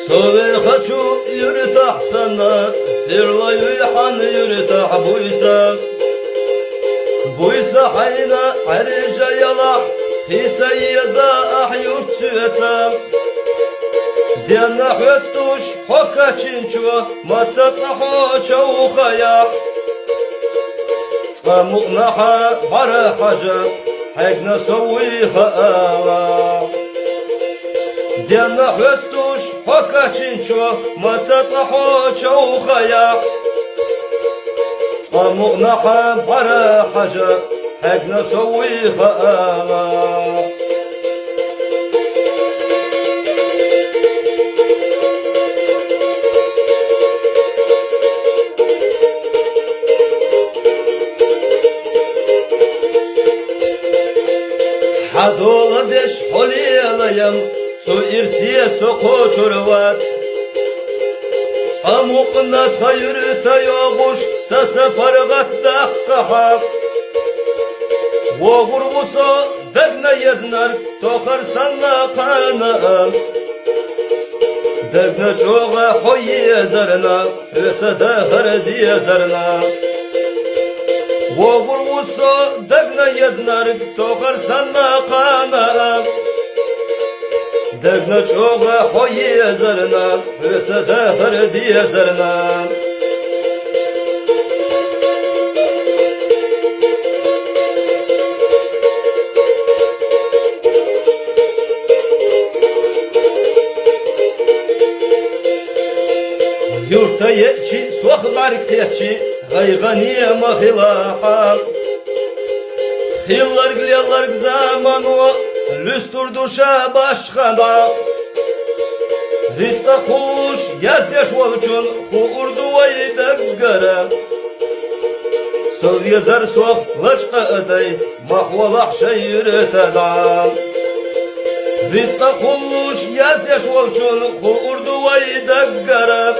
Sovi хочу yürütah sana, sirlayı han yürütah buysa hayna arica yala, hita yaza ah yurtüeta. Diana hvestuş hoka çinço, matata hoça ukhaya. Tsamuknaha bara haja, hegna soviha ala. Diana hvestuş hoka çinço, matata hoça ukhaya. Tsamuknaha bara haja, hegna soviha ala. Hadola deş holiyalayam, su irsiye soko çorvat. Samukna tayırı tayoguş, sasa pargat dakkaha. Vogur vuso degna yaznar, tokar sanna kana. Degna çoğa hoyi yazarna, öte dağır diye zarna. Vogur vuso degna yaznar, tokar sanna kana. Degna çoğa hoyi yazarna, öte dağır diye zarna. Yurta yeçi, soğlar keçi, gayganiye mahilaha. Hillar gilyalar zamanı, lüstur duşa başkana. Rizqa kuş, yazdeş olçun, kuurdu vayda göre. Söv yazar soğlaçqa öday, mahvalaq şey yürütedam. Rizqa kuş, yazdeş olçun, kuurdu vayda göre.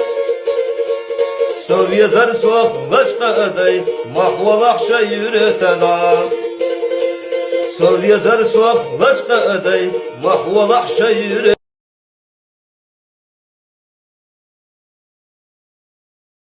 Söv yazar soğlaçqa öday, mahvalaq şey yürütedam. Söv yazar soğlaçqa öday, mahvalaq şey yürütedam.